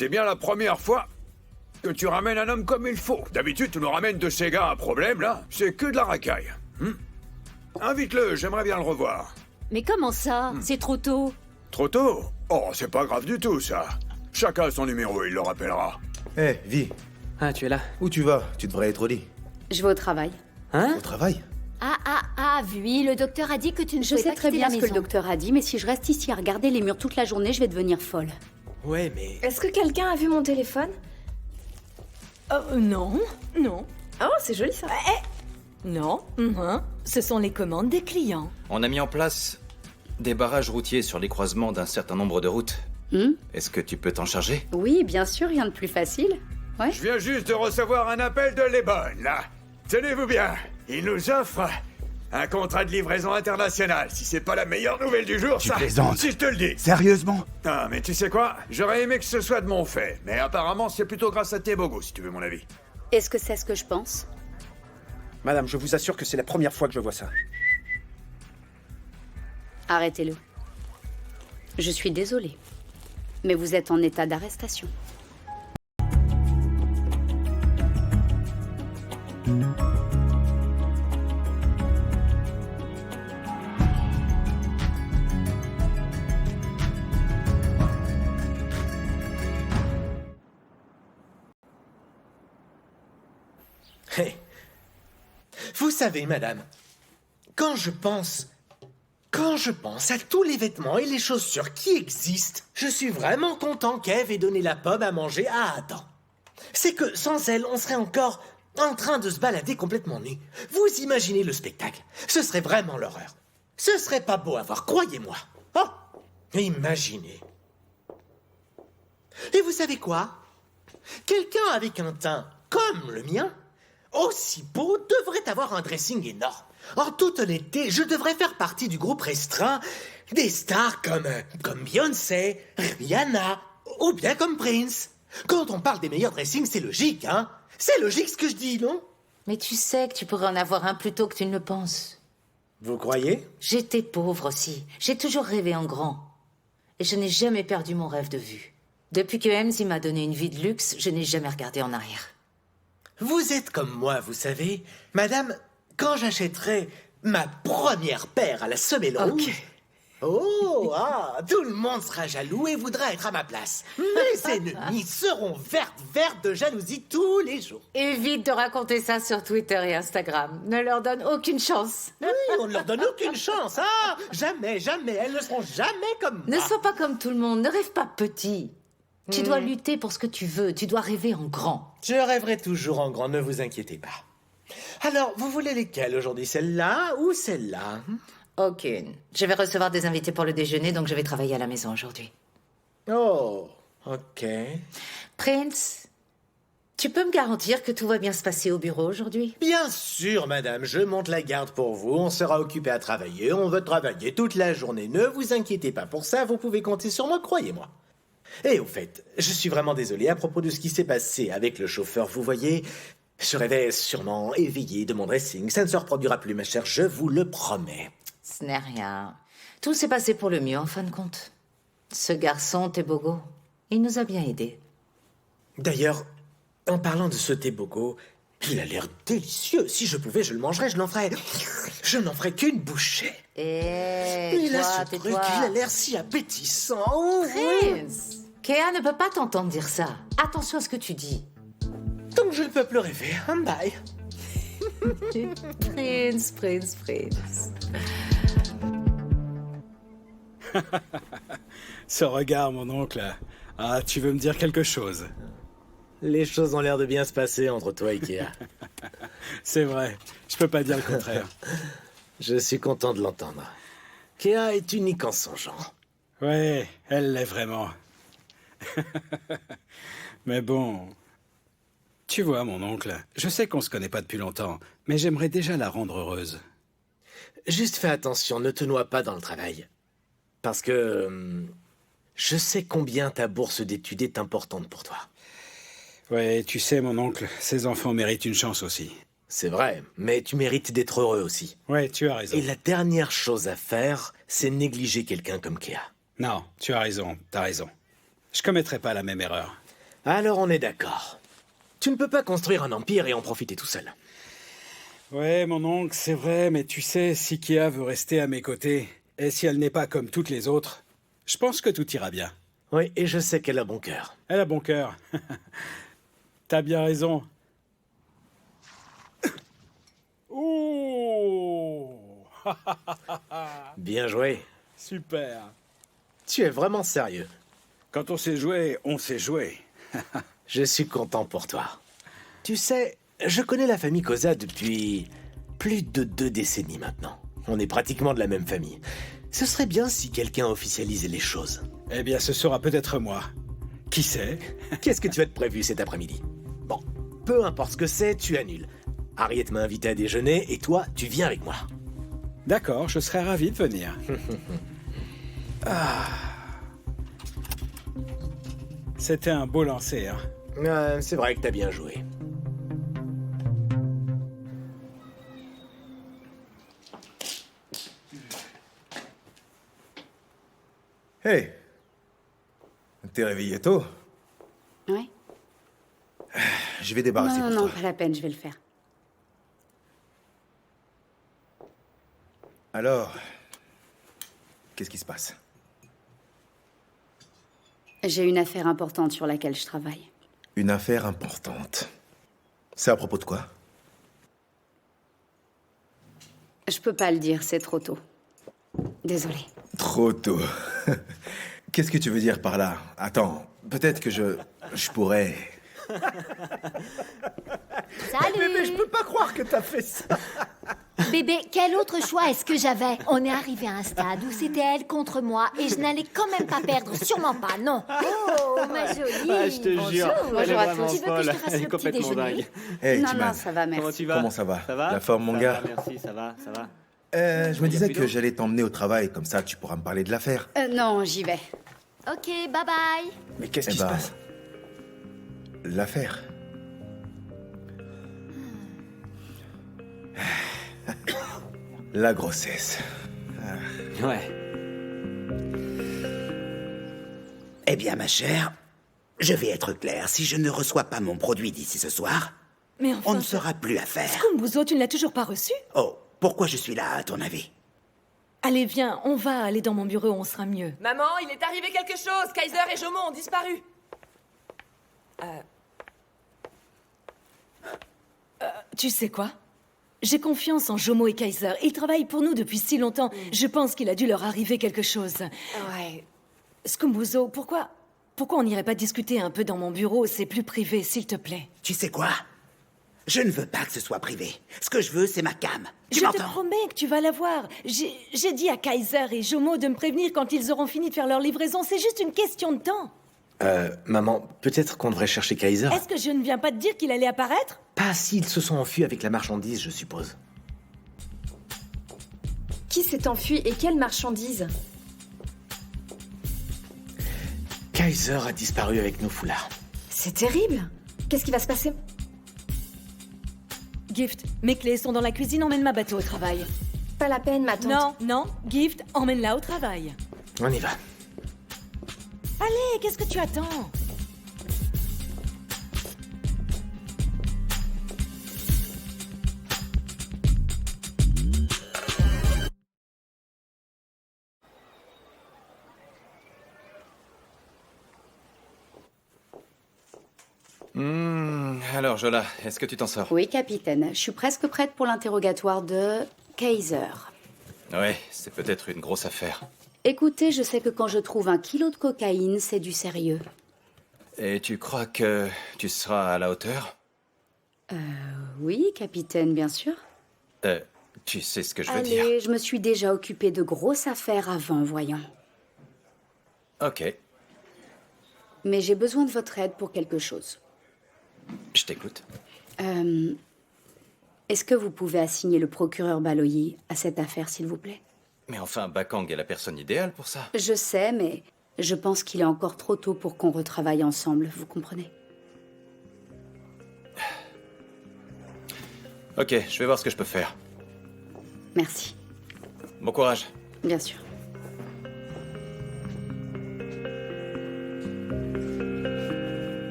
c'est bien la première fois que tu ramènes un homme comme il faut. D'habitude, tu nous ramènes de ces gars à problème, là. C'est que de la racaille. Invite-le, j'aimerais bien le revoir. Mais comment ça? C'est trop tôt. Trop tôt? Oh, c'est pas grave du tout, ça. Chacun a son numéro, il le rappellera. Hé, Vi, Ah, tu es là. où tu vas? Tu devrais être au lit. Je vais au travail. Hein? Au travail? Oui, le docteur a dit que tu ne Je pouvais sais pas très quitter bien la ce que le maison. docteur a dit, mais si je reste ici à regarder les murs toute la journée, je vais devenir folle. Ouais, mais... Est-ce que quelqu'un a vu mon téléphone? Non, non, Oh, c'est joli ça. non. Ce sont les commandes des clients. On a mis en place des barrages routiers sur les croisements d'un certain nombre de routes. Est-ce que tu peux t'en charger? Oui, bien sûr, rien de plus facile. Ouais. Je viens juste de recevoir un appel de Lebon, là. Tenez-vous bien, il nous offre un contrat de livraison internationale. Si c'est pas la meilleure nouvelle du jour, Tu ça... plaisantes. Si je te le dis. Sérieusement? Ah, mais tu sais quoi? J'aurais aimé que ce soit de mon fait. Mais apparemment, c'est plutôt grâce à Tebogo, si tu veux mon avis. Est-ce que c'est ce que je pense? Madame, je vous assure que c'est la première fois que je vois ça. Arrêtez-le. Je suis désolée. Mais vous êtes en état d'arrestation. Hé. Vous savez, madame, quand je pense à tous les vêtements et les chaussures qui existent, je suis vraiment content qu'Ève ait donné la pomme à manger à Adam. C'est que sans elle, on serait encore en train de se balader complètement nus. Vous imaginez le spectacle? Ce serait vraiment l'horreur. Ce serait pas beau à voir, croyez-moi. Oh, imaginez. Et vous savez quoi? Quelqu'un avec un teint comme le mien, aussi beau, devrait avoir un dressing énorme. En toute honnêteté, je devrais faire partie du groupe restreint des stars comme Beyoncé, Rihanna, ou bien comme Prince. Quand on parle des meilleurs dressings, c'est logique, hein? C'est logique ce que je dis, non? Mais tu sais que tu pourrais en avoir un plus tôt que tu ne le penses. Vous croyez? J'étais pauvre aussi. J'ai toujours rêvé en grand. Et je n'ai jamais perdu mon rêve de vue. Depuis que Emzy m'a donné une vie de luxe, je n'ai jamais regardé en arrière. Vous êtes comme moi, vous savez. Madame, quand j'achèterai ma première paire à la semelle rouge... Oh, tout le monde sera jaloux et voudra être à ma place. Mes ennemis seront vertes de jalousie tous les jours. Évite de raconter ça sur Twitter et Instagram. Ne leur donne aucune chance. Oui, on ne leur donne aucune chance. Ah, jamais, elles ne seront jamais comme moi. Ne sois pas comme tout le monde, ne rêve pas petit. Tu dois lutter pour ce que tu veux, tu dois rêver en grand. Je rêverai toujours en grand, ne vous inquiétez pas. Alors, vous voulez lesquelles aujourd'hui? Celle-là ou celle-là? Aucune. Je vais recevoir des invités pour le déjeuner, donc je vais travailler à la maison aujourd'hui. Oh, ok. Prince, tu peux me garantir que tout va bien se passer au bureau aujourd'hui? Bien sûr, madame, je monte la garde pour vous, on sera occupé à travailler, on veut travailler toute la journée, ne vous inquiétez pas pour ça, vous pouvez compter sur moi, croyez-moi. Et au fait, je suis vraiment désolé à propos de ce qui s'est passé avec le chauffeur, vous voyez, je rêvais sûrement éveillé de mon dressing, ça ne se reproduira plus, ma chère, je vous le promets. Ce n'est rien. Tout s'est passé pour le mieux, en fin de compte. Ce garçon, Tebogo, il nous a bien aidés. D'ailleurs, en parlant de ce Tebogo, il a l'air délicieux. Si je pouvais, je le mangerais, je n'en ferais qu'une bouchée. Il a ce truc, il a l'air si appétissant. Oh, oui. Prince, Kéa ne peut pas t'entendre dire ça. Attention à ce que tu dis. Donc je ne peux plus rêver. Bye. Prince. Ce regard, mon oncle. Ah, tu veux me dire quelque chose? Les choses ont l'air de bien se passer entre toi et Kéa. C'est vrai, je peux pas dire le contraire. Je suis content de l'entendre. Kéa est unique en son genre. Ouais, elle l'est vraiment. Mais bon... Tu vois, mon oncle, je sais qu'on se connaît pas depuis longtemps, mais j'aimerais déjà la rendre heureuse. Juste fais attention, ne te noie pas dans le travail. Parce que... je sais combien ta bourse d'études est importante pour toi. Ouais, tu sais, mon oncle, ces enfants méritent une chance aussi. C'est vrai, mais tu mérites d'être heureux aussi. Ouais, tu as raison. Et la dernière chose à faire, c'est négliger quelqu'un comme Kéa. Non, tu as raison, t'as raison. Je commettrai pas la même erreur. Alors on est d'accord. Tu ne peux pas construire un empire et en profiter tout seul. Ouais, mon oncle, c'est vrai, mais tu sais, si Kia veut rester à mes côtés, et si elle n'est pas comme toutes les autres, je pense que tout ira bien. Oui, et je sais qu'elle a bon cœur. Elle a bon cœur. T'as bien raison. Ouh. Bien joué. Super. Tu es vraiment sérieux. Quand on sait jouer, on sait jouer. Je suis content pour toi. Tu sais, je connais la famille Cosa depuis plus de 2 décennies maintenant. On est pratiquement de la même famille. Ce serait bien si quelqu'un officialisait les choses. Eh bien, ce sera peut-être moi. Qui sait? Qu'est-ce que tu as de prévu cet après-midi? Bon, peu importe ce que c'est, tu annules. Harriet m'a invité à déjeuner et toi, tu viens avec moi. D'accord, je serais ravi de venir. C'était un beau lancer, hein. C'est vrai que t'as bien joué. Hey. T'es réveillé tôt? Ouais. Je vais débarrasser Non, pour non, toi. pas la peine, je vais le faire. Alors, qu'est-ce qui se passe? J'ai une affaire importante sur laquelle je travaille. Une affaire importante. C'est à propos de quoi? Je peux pas le dire, c'est trop tôt. Désolée. Trop tôt. Qu'est-ce que tu veux dire par là? Attends, peut-être que je pourrais... Salut Bébé, je peux pas croire que t'as fait ça. Bébé, quel autre choix est-ce que j'avais? On est arrivé à un stade où c'était elle contre moi et je n'allais quand même pas perdre, sûrement pas, non. Oh, ma jolie. Ah, je te jure, Bonjour elle est à vraiment tous. Tu veux que je te folle. fasse Elle est le petit complètement déjeuner? dingue. Hey, Non, Timan, non, ça va, Comment merci. tu vas? comment ça va? Ça va? La forme, mon Ça gars? va, merci, ça va, ça va. Je me disais que j'allais t'emmener au travail, comme ça tu pourras me parler de l'affaire. Non, j'y vais. Ok, bye bye. Mais qu'est-ce Eh qui se ben, passe? L'affaire. La grossesse. Ouais. Eh bien, ma chère, je vais être clair. Si je ne reçois pas mon produit d'ici ce soir, Mais enfin, on ne sera plus à faire. Scumbuzo, tu ne l'as toujours pas reçu? Oh, pourquoi je suis là, à ton avis? Allez, viens, on va aller dans mon bureau, on sera mieux. Maman, il est arrivé quelque chose. Kaiser et Jomo ont disparu. Tu sais quoi? J'ai confiance en Jomo et Kaiser. Ils travaillent pour nous depuis si longtemps. Je pense qu'il a dû leur arriver quelque chose. Ouais. Scumbuzo, pourquoi on n'irait pas discuter un peu dans mon bureau? C'est plus privé, s'il te plaît. Tu sais quoi? Je ne veux pas que ce soit privé. Ce que je veux, c'est ma cam. Tu Je te m'entends? promets que tu vas la voir. J'ai dit à Kaiser et Jomo de me prévenir quand ils auront fini de faire leur livraison. C'est juste une question de temps. Maman, peut-être qu'on devrait chercher Kaiser. Est-ce que je ne viens pas te dire qu'il allait apparaître? Pas s'ils se sont enfuis avec la marchandise, je suppose. Qui s'est enfui et quelle marchandise? Kaiser a disparu avec nos foulards. C'est terrible. Qu'est-ce qui va se passer? Gift, mes clés sont dans la cuisine, emmène ma bateau au travail. Pas la peine, ma tante. Non, non, Gift, emmène-la au travail. On y va. Allez, qu'est-ce que tu attends? Alors, Jola, est-ce que tu t'en sors? Oui, capitaine. Je suis presque prête pour l'interrogatoire de Kaiser. Ouais, c'est peut-être une grosse affaire. Écoutez, je sais que quand je trouve 1 kilo de cocaïne, c'est du sérieux. Et tu crois que tu seras à la hauteur? Oui, capitaine, bien sûr. Tu sais ce que je veux dire. Allez, je me suis déjà occupée de grosses affaires avant, voyons. Ok, Mais j'ai besoin de votre aide pour quelque chose. je t'écoute. Est-ce que vous pouvez assigner le procureur Baloyi à cette affaire, s'il vous plaît? Mais enfin, Bakang est la personne idéale pour ça. Je sais, mais je pense qu'il est encore trop tôt pour qu'on retravaille ensemble, vous comprenez? Ok, je vais voir ce que je peux faire. Merci. Bon courage. Bien sûr.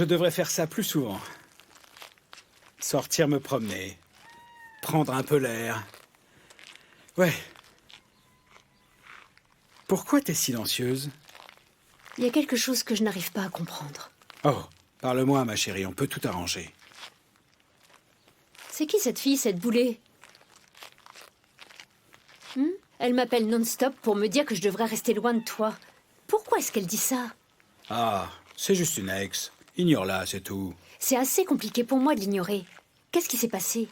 Je devrais faire ça plus souvent. Sortir me promener. Prendre un peu l'air. Ouais. Pourquoi t'es silencieuse? Il y a quelque chose que je n'arrive pas à comprendre. Oh, parle-moi, ma chérie, on peut tout arranger. C'est qui cette fille, cette boulée? Elle m'appelle non-stop pour me dire que je devrais rester loin de toi. Pourquoi est-ce qu'elle dit ça? Ah, c'est juste une ex. Ignore-la, c'est tout. C'est assez compliqué pour moi de l'ignorer. Qu'est-ce qui s'est passé?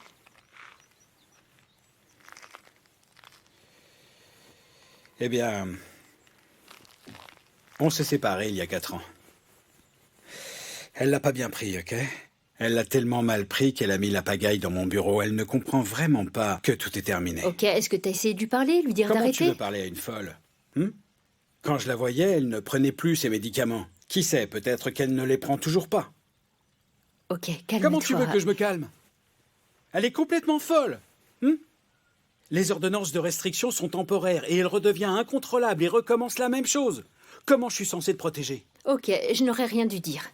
Eh bien, on s'est séparés il y a 4 ans. Elle l'a pas bien pris, ok? Elle l'a tellement mal pris qu'elle a mis la pagaille dans mon bureau. Elle ne comprend vraiment pas que tout est terminé. Ok, est-ce que t'as essayé de lui parler, lui dire Comment tu d'arrêter? veux parler à une folle? Quand je la voyais, elle ne prenait plus ses médicaments. Qui sait, peut-être qu'elle ne les prend toujours pas. Ok, calme-toi. Comment tu veux que je me calme? Elle est complètement folle. Les ordonnances de restriction sont temporaires et elle redevient incontrôlable et recommence la même chose. Comment je suis censé te protéger? Ok, je n'aurais rien dû dire.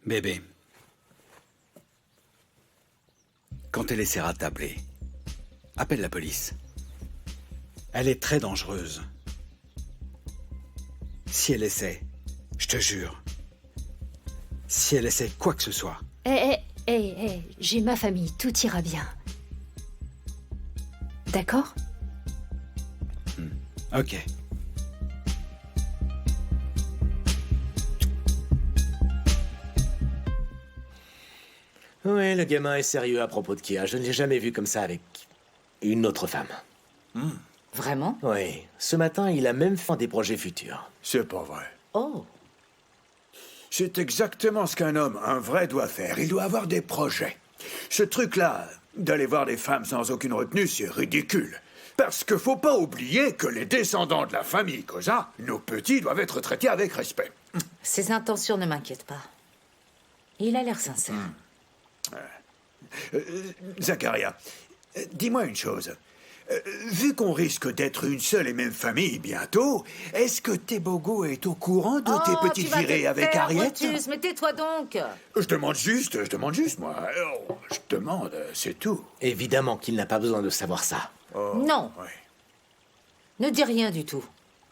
Bébé, quand elle essaiera de t'appeler, appelle la police. Elle est très dangereuse. Si elle essaie, je te jure, si elle essaie quoi que ce soit, J'ai ma famille, tout ira bien. D'accord? ok. Ouais, le gamin est sérieux à propos de Kia. Je ne l'ai jamais vu comme ça avec une autre femme. Vraiment? Oui. Ce matin, il a même fait des projets futurs. C'est pas vrai. Oh. C'est exactement ce qu'un homme, un vrai, doit faire. Il doit avoir des projets. Ce truc-là, d'aller voir des femmes sans aucune retenue, c'est ridicule. Parce que faut pas oublier que les descendants de la famille Cosa, nos petits, doivent être traités avec respect. Ses intentions ne m'inquiètent pas. Il a l'air sincère. Zacharia, dis-moi une chose. Vu qu'on risque d'être une seule et même famille bientôt, est-ce que Tebogo est au courant de tes petites virées avec Harriet? Brutus, mais tais-toi donc. Je demande juste, moi. Oh, je demande, c'est tout. Évidemment qu'il n'a pas besoin de savoir ça. Non. Ne dis rien du tout.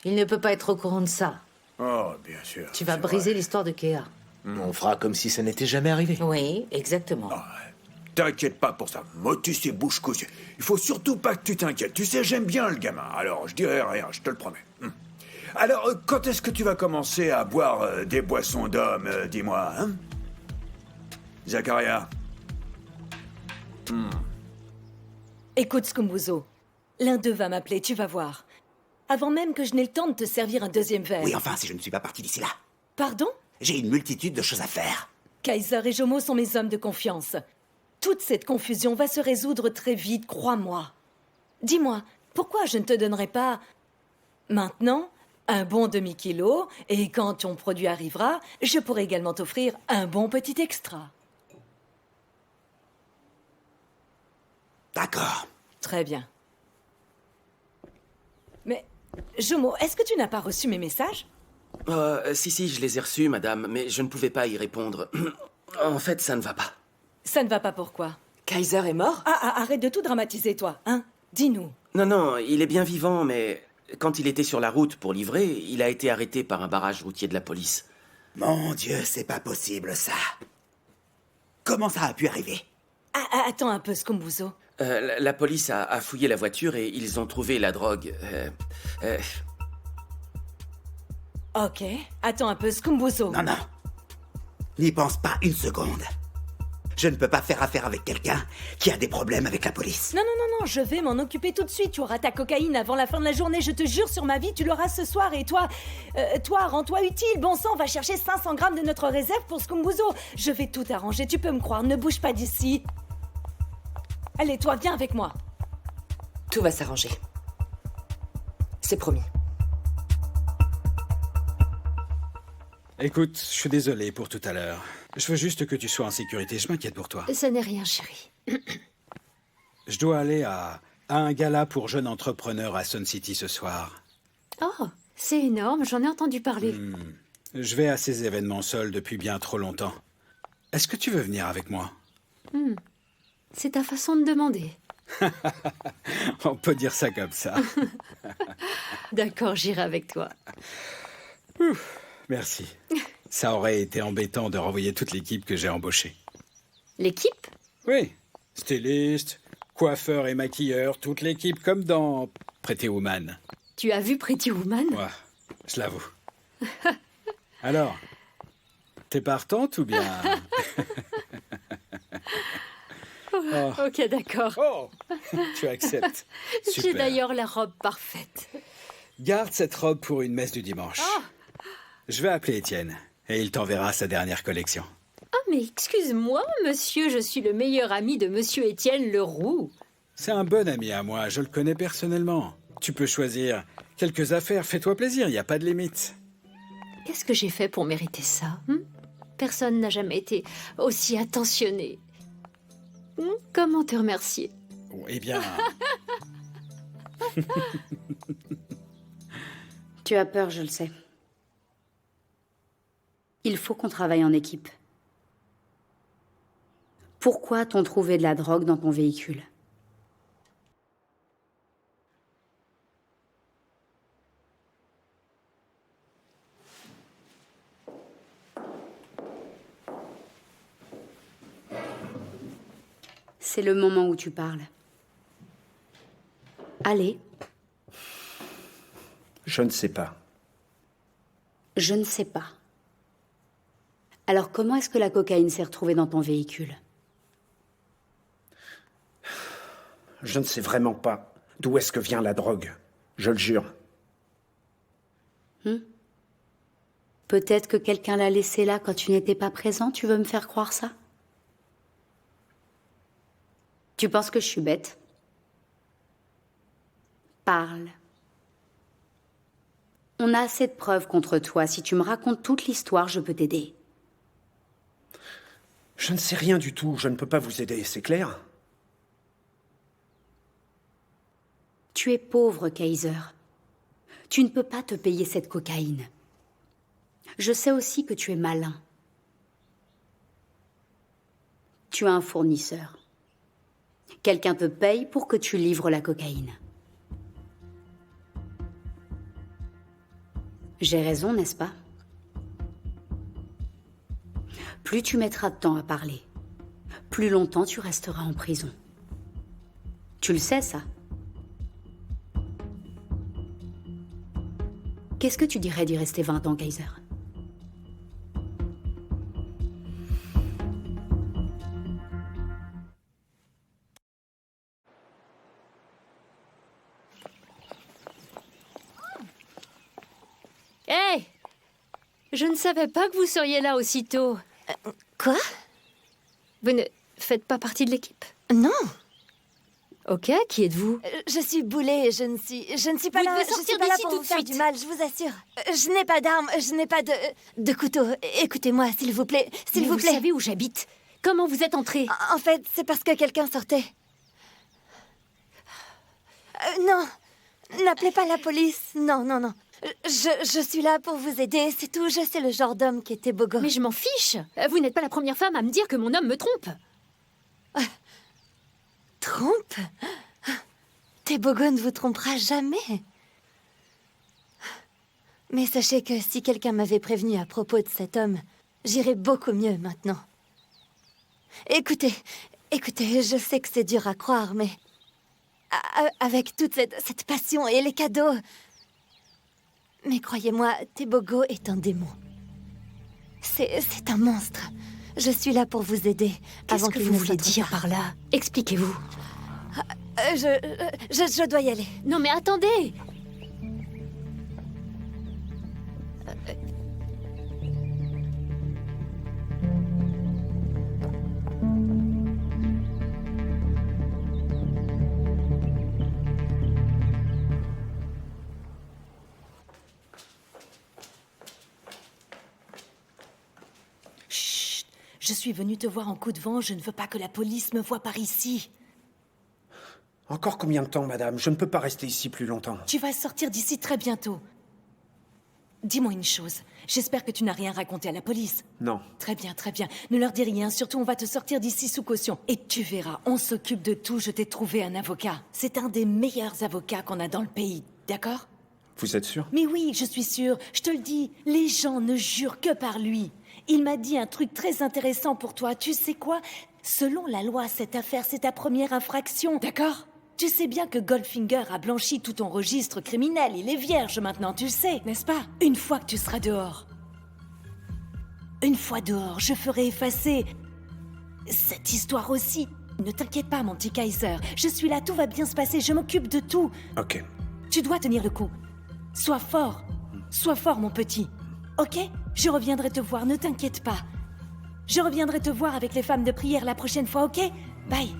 Il ne peut pas être au courant de ça. Oh, bien sûr. Tu vas briser l'histoire de Kea. On fera comme si ça n'était jamais arrivé. Oui, exactement. T'inquiète pas pour ça. Motus et bouche cousue. Il faut surtout pas que tu t'inquiètes. Tu sais, j'aime bien le gamin. Alors, je dirai rien, je te le promets. Alors, quand est-ce que tu vas commencer à boire des boissons d'homme, dis-moi, hein? Zacharia? Écoute, Scumbuzo. L'un d'eux va m'appeler, tu vas voir. Avant même que je n'ai le temps de te servir un deuxième verre. Oui, enfin, si je ne suis pas parti d'ici là. Pardon? J'ai une multitude de choses à faire. Kaiser et Jomo sont mes hommes de confiance. Toute cette confusion va se résoudre très vite, crois-moi. Dis-moi, pourquoi je ne te donnerai pas, maintenant, un bon demi-kilo, et quand ton produit arrivera, je pourrai également t'offrir un bon petit extra. D'accord. Très bien. Mais, Jomo, est-ce que tu n'as pas reçu mes messages? Si, je les ai reçus, madame, mais je ne pouvais pas y répondre. En fait, ça ne va pas. Ça ne va pas pourquoi? Kaiser est mort? Arrête de tout dramatiser, toi, hein? Dis-nous. Non, il est bien vivant, mais quand il était sur la route pour livrer, il a été arrêté par un barrage routier de la police. Mon Dieu, c'est pas possible, ça. Comment ça a pu arriver? Attends un peu, Scumbuzo. La police a fouillé la voiture et ils ont trouvé la drogue. Ok, attends un peu, Scumbuzo. Non. N'y pense pas une seconde. Je ne peux pas faire affaire avec quelqu'un qui a des problèmes avec la police. Non, je vais m'en occuper tout de suite. Tu auras ta cocaïne avant la fin de la journée, je te jure sur ma vie, tu l'auras ce soir. Et toi, rends-toi utile. Bon sang, va chercher 500 grammes de notre réserve pour Scumbuzo. Je vais tout arranger, tu peux me croire, ne bouge pas d'ici. Allez, toi, viens avec moi. Tout va s'arranger. C'est promis. Écoute, je suis désolé pour tout à l'heure. Je veux juste que tu sois en sécurité, je m'inquiète pour toi. Ça n'est rien, chérie. Je dois aller à un gala pour jeunes entrepreneurs à Sun City ce soir. Oh, C'est énorme, j'en ai entendu parler. Je vais à ces événements seul depuis bien trop longtemps. Est-ce que tu veux venir avec moi? C'est ta façon de demander. On peut dire ça comme ça. D'accord, j'irai avec toi. Merci. Ça aurait été embêtant de renvoyer toute l'équipe que j'ai embauchée. L'équipe? Oui. Styliste, coiffeur et maquilleur, toute l'équipe comme dans Pretty Woman. Tu as vu Pretty Woman? Ouais, je l'avoue. Alors, t'es partante ou bien... Oh. Ok, d'accord. Oh, tu acceptes. J'ai Super. d'ailleurs la robe parfaite. Garde cette robe pour une messe du dimanche. Je vais appeler Étienne et il t'enverra sa dernière collection. Ah, mais excuse-moi, monsieur, je suis le meilleur ami de monsieur Étienne Leroux. C'est un bon ami à moi, je le connais personnellement. Tu peux choisir quelques affaires, fais-toi plaisir, il n'y a pas de limite. Qu'est-ce que j'ai fait pour mériter ça? Personne n'a jamais été aussi attentionné. Comment te remercier? Eh bien... Tu as peur, je le sais. Il faut qu'on travaille en équipe. Pourquoi t'ont trouvé de la drogue dans ton véhicule? C'est le moment où tu parles. Allez. Je ne sais pas. Je ne sais pas. Alors comment est-ce que la cocaïne s'est retrouvée dans ton véhicule? Je ne sais vraiment pas d'où est-ce que vient la drogue. Je le jure. Peut-être que quelqu'un l'a laissée là quand tu n'étais pas présent. Tu veux me faire croire ça? Tu penses que je suis bête? Parle. On a assez de preuves contre toi. Si tu me racontes toute l'histoire, je peux t'aider. Je ne sais rien du tout. Je ne peux pas vous aider, c'est clair? Tu es pauvre, Kaiser. Tu ne peux pas te payer cette cocaïne. Je sais aussi que tu es malin. Tu as un fournisseur. Quelqu'un te paye pour que tu livres la cocaïne. J'ai raison, n'est-ce pas? Plus tu mettras de temps à parler, plus longtemps tu resteras en prison. Tu le sais, ça? Qu'est-ce que tu dirais d'y rester 20 ans, Kaiser? Hé! Je ne savais pas que vous seriez là aussitôt. Quoi? Vous ne faites pas partie de l'équipe? Non. Ok, qui êtes-vous? Je suis boulée, je ne suis pas Vous là. devez Je suis sortir pas là d'ici pour tout vous de faire suite. du mal, je vous assure. Je n'ai pas d'armes, je n'ai pas de couteau. Écoutez-moi, s'il vous plaît, s'il vous plaît. Vous savez où j'habite? Comment vous êtes entré? En fait, c'est parce que quelqu'un sortait. Non, n'appelez pas la police. Non, non, non. Je suis là pour vous aider, c'est tout. Je sais le genre d'homme qui était beau gosse. Mais je m'en fiche. Vous n'êtes pas la première femme à me dire que mon homme me trompe. Trompe? Thébogo ne vous trompera jamais. Mais sachez que si quelqu'un m'avait prévenu à propos de cet homme, j'irais beaucoup mieux maintenant. Écoutez, je sais que c'est dur à croire, mais... avec toute cette passion et les cadeaux... Mais croyez-moi, Thébogo est un démon. C'est un monstre. Je suis là pour vous aider. Qu'est-ce que vous voulez dire par là? Expliquez-vous. Je dois y aller. Non mais attendez! Chut! Je suis venue te voir en coup de vent. Je ne veux pas que la police me voie par ici. Encore combien de temps, madame? Je ne peux pas rester ici plus longtemps. Tu vas sortir d'ici très bientôt. dis-moi une chose. J'espère que tu n'as rien raconté à la police. Non. Très bien, très bien. Ne leur dis rien, surtout on va te sortir d'ici sous caution. Et tu verras, on s'occupe de tout, je t'ai trouvé un avocat. C'est un des meilleurs avocats qu'on a dans le pays, d'accord? Vous êtes sûr? Mais oui, je suis sûre, je te le dis, les gens ne jurent que par lui. Il m'a dit un truc très intéressant pour toi, tu sais quoi? Selon la loi, cette affaire, c'est ta première infraction, d'accord? Tu sais bien que Goldfinger a blanchi tout ton registre criminel, il est vierge maintenant, tu le sais, n'est-ce pas? Une fois que tu seras dehors. Une fois dehors, je ferai effacer cette histoire aussi. Ne t'inquiète pas, mon petit Kaiser, je suis là, tout va bien se passer, je m'occupe de tout. Ok. Tu dois tenir le coup. Sois fort, mon petit. Ok? Je reviendrai te voir, ne t'inquiète pas. Je reviendrai te voir avec les femmes de prière la prochaine fois, ok? Bye.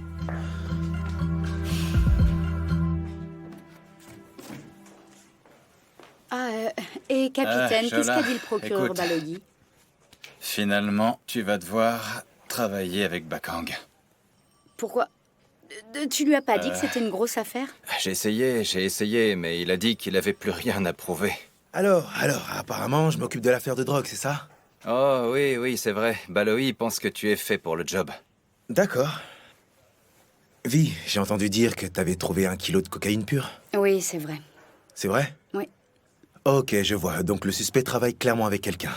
Et capitaine, qu'est-ce Jola, qu'a dit le procureur écoute. Baloyi? Finalement, tu vas devoir travailler avec Bakang. Pourquoi? Tu lui as pas dit que c'était une grosse affaire? J'ai essayé, mais il a dit qu'il avait plus rien à prouver. Alors, apparemment, je m'occupe de l'affaire de drogue, c'est ça? Oh oui, c'est vrai. Baloyi pense que tu es fait pour le job. D'accord. Vi, j'ai entendu dire que t'avais trouvé 1 kilo de cocaïne pure. Oui, c'est vrai. C'est vrai? Oui. Ok, je vois. Donc le suspect travaille clairement avec quelqu'un.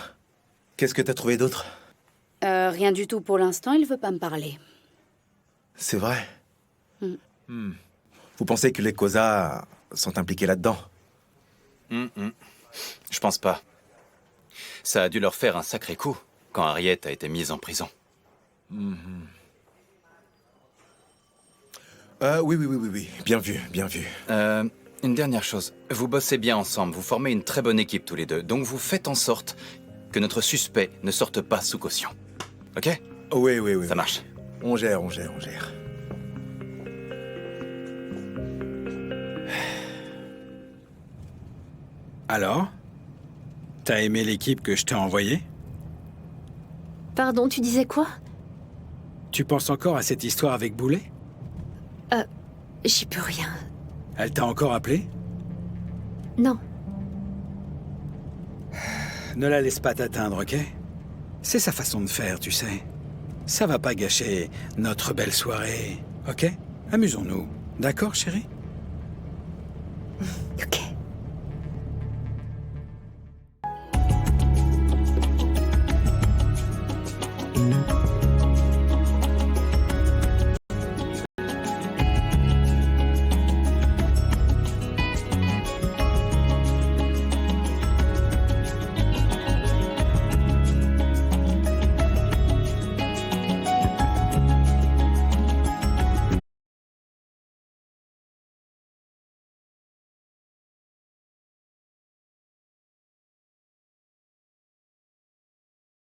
Qu'est-ce que t'as trouvé d'autre? Rien du tout pour l'instant, il veut pas me parler. C'est vrai? Vous pensez que les Koza sont impliqués là-dedans? Je pense pas. Ça a dû leur faire un sacré coup quand Harriet a été mise en prison. Oui. Bien vu. Une dernière chose. Vous bossez bien ensemble, vous formez une très bonne équipe tous les deux. Donc vous faites en sorte que notre suspect ne sorte pas sous caution. Ok? Oui. Ça marche. On gère. Alors? T'as aimé l'équipe que je t'ai envoyée? Pardon, tu disais quoi? Tu penses encore à cette histoire avec Boulet? J'y peux rien. Elle t'a encore appelé? Non. Ne la laisse pas t'atteindre, ok? C'est sa façon de faire, tu sais. Ça va pas gâcher notre belle soirée, ok? Amusons-nous. D'accord, chérie? Ok.